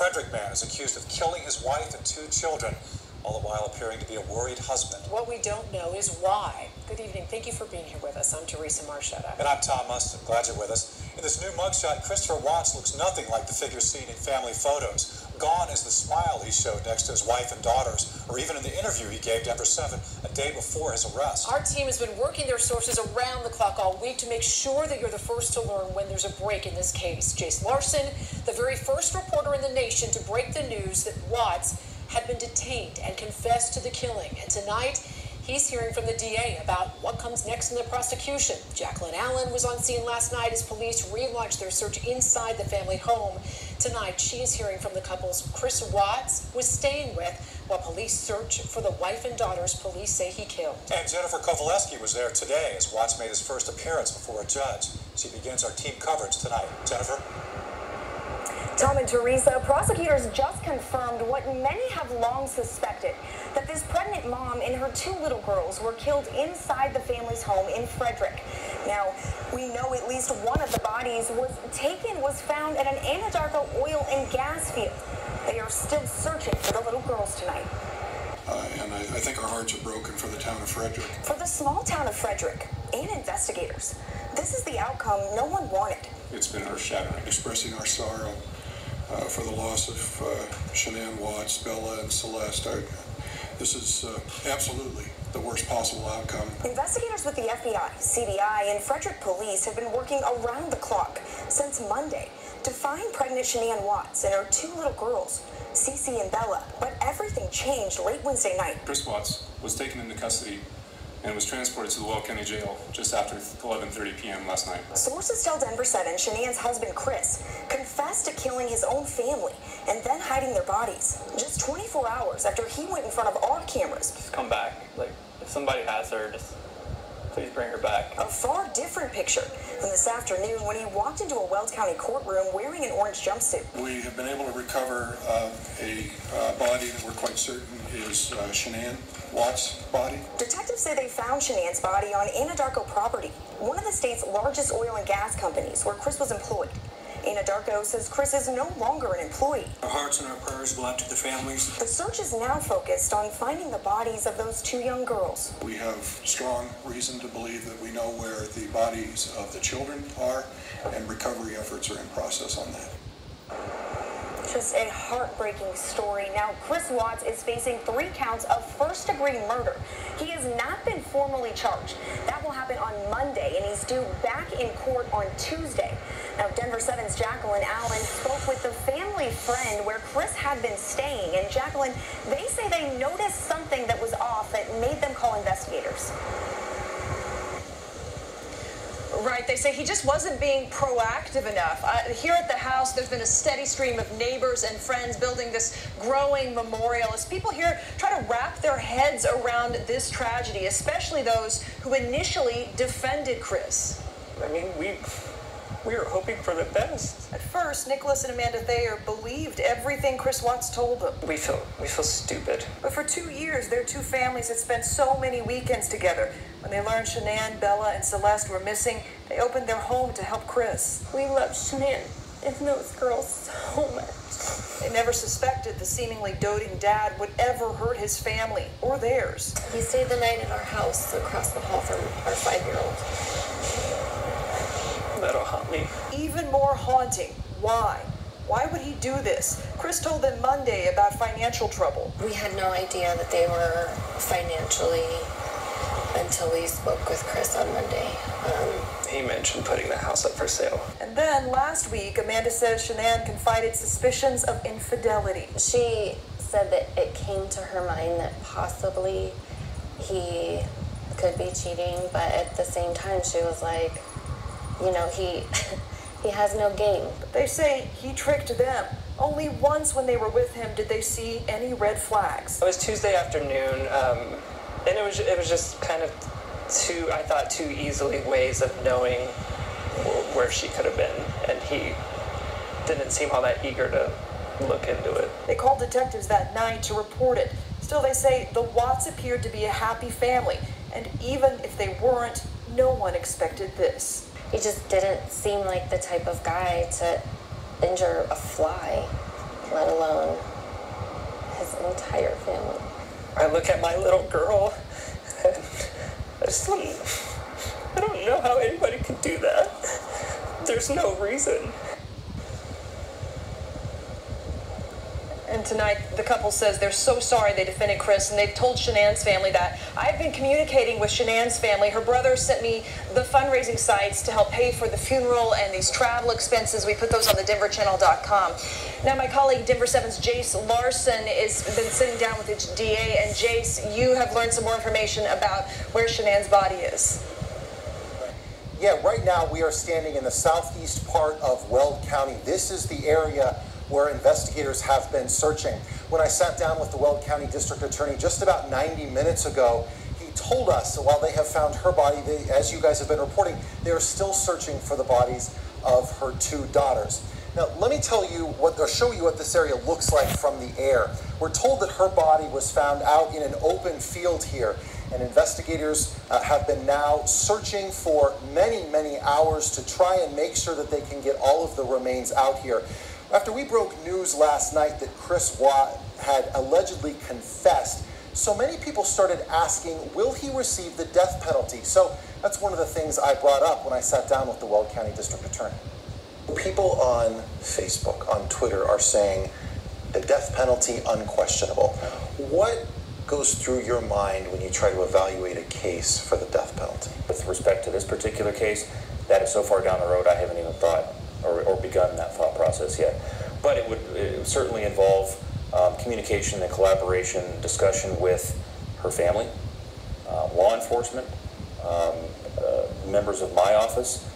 Frederick man is accused of killing his wife and 2 children, all the while appearing to be a worried husband. What we don't know is why. Good evening. Thank you for being here with us. I'm Teresa Marchetta. And I'm Tom Mustin. Glad you're with us. In this new mugshot, Christopher Watts looks nothing like the figure seen in family photos. Gone is the smile he showed next to his wife and daughters, or even in the interview he gave Denver 7 a day before his arrest. Our team has been working their sources around the clock all week to make sure that you're the first to learn when there's a break in this case. Jace Larson, the very first reporter in the nation to break the news that Watts had been detained and confessed to the killing. And tonight, he's hearing from the DA about what comes next in the prosecution. Jacqueline Allen was on scene last night as police relaunched their search inside the family home. Tonight, she is hearing from the couples Chris Watts was staying with while police search for the wife and daughters police say he killed. And Jennifer Kovaleski was there today as Watts made his first appearance before a judge. She begins our team coverage tonight. Jennifer? Tom and Teresa, prosecutors just confirmed what many have long suspected, that this pregnant mom and her 2 little girls were killed inside the family's home in Frederick. Now, we know at least one of the bodies was found at an Anadarko oil and gas field. They are still searching for the little girls tonight. And I think our hearts are broken for the town of Frederick. For the small town of Frederick and investigators, this is the outcome no one wanted. It's been earth-shattering, expressing our sorrow for the loss of Shanann Watts, Bella, and Celeste. This is absolutely the worst possible outcome. Investigators with the FBI, CBI, and Frederick police have been working around the clock since Monday to find pregnant Shanann Watts and her 2 little girls, Cece and Bella. But everything changed late Wednesday night. Chris Watts was taken into custody and was transported to the Weld County Jail just after 11:30 p.m. last night. Sources tell Denver 7 Shanann's husband, Chris, confessed to killing his own family and then hiding their bodies just 24 hours after he went in front of our cameras. Just come back. Like, if somebody has her, just please bring her back. A far different picture from this afternoon when he walked into a Weld County courtroom wearing an orange jumpsuit. We have been able to recover a body that we're quite certain is Shanann Watts' body. Detectives say they found Shanann's body on Anadarko property, one of the state's largest oil and gas companies where Chris was employed. Anadarko says Chris is no longer an employee. Our hearts and our prayers go out to the families. The search is now focused on finding the bodies of those 2 young girls. We have strong reason to believe that we know where the bodies of the children are, and recovery efforts are in process on that. Just a heartbreaking story. Now, Chris Watts is facing 3 counts of first-degree murder. He has not been formally charged. That will happen on Monday, and he's due back in court on Tuesday. Now, Denver 7's Jacqueline Allen spoke with the family friend where Chris had been staying. And Jacqueline, they say they noticed something that was off that made them call investigators. Right, they say he just wasn't being proactive enough. Here at the house, there's been a steady stream of neighbors and friends building this growing memorial as people here try to wrap their heads around this tragedy, especially those who initially defended Chris. I mean, we were hoping for the best. At first, Nicholas and Amanda Thayer believed everything Chris Watts told them. We feel stupid. But for 2 years, their 2 families had spent so many weekends together. When they learned Shanann, Bella, and Celeste were missing, they opened their home to help Chris. We love Shanann and those girls so much. They never suspected the seemingly doting dad would ever hurt his family or theirs. He stayed the night in our house across the hall from our 5-year-old. That'll haunt me. Even more haunting. Why? Why would he do this? Chris told them Monday about financial trouble. We had no idea that they were financially until we spoke with Chris on Monday. He mentioned putting the house up for sale. And then last week, Amanda says Shanann confided suspicions of infidelity. She said that it came to her mind that possibly he could be cheating, but at the same time she was like, you know, he has no game. They say he tricked them. Only once when they were with him did they see any red flags. It was Tuesday afternoon, and it was just kind of two easily ways of knowing where she could have been, and he didn't seem all that eager to look into it. They called detectives that night to report it. Still, they say the Watts appeared to be a happy family, and even if they weren't, no one expected this. He just didn't seem like the type of guy to injure a fly. let alone his entire family. I look at my little girl and I don't know how anybody could do that. There's no reason. And tonight, the couple says they're so sorry they defended Chris, and they've told Shanann's family that. I've been communicating with Shanann's family. Her brother sent me the fundraising sites to help pay for the funeral and these travel expenses. We put those on the denverchannel.com. Now, my colleague, Denver 7's Jace Larson, has been sitting down with the DA. And Jace, you have learned some more information about where Shanann's body is. Yeah, right now we are standing in the southeast part of Weld County. This is the area where investigators have been searching. When I sat down with the Weld County District Attorney just about 90 minutes ago, he told us that while they have found her body, as you guys have been reporting, they are still searching for the bodies of her two daughters. Now, let me tell you or show you what this area looks like from the air. We're told that her body was found out in an open field here, and investigators have been now searching for many, many hours to try and make sure that they can get all of the remains out here. After we broke news last night that Chris Watt had allegedly confessed, so many people started asking, will he receive the death penalty? So that's one of the things I brought up when I sat down with the Weld County District Attorney. People on Facebook, on Twitter, are saying the death penalty unquestionable. What goes through your mind when you try to evaluate a case for the death penalty? With respect to this particular case, that is so far down the road I haven't even thought or begun that thought process yet. But it would certainly involve communication and collaboration, discussion with her family, law enforcement, members of my office.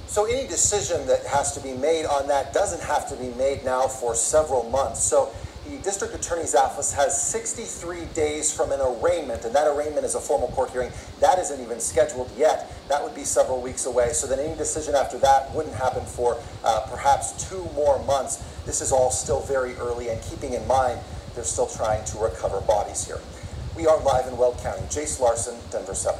So any decision that has to be made on that doesn't have to be made now for several months. So the District Attorney's Office has 63 days from an arraignment, and that arraignment is a formal court hearing. That isn't even scheduled yet. That would be several weeks away. So then any decision after that wouldn't happen for perhaps 2 more months. This is all still very early, and keeping in mind, they're still trying to recover bodies here. We are live in Weld County. Jace Larson, Denver 7.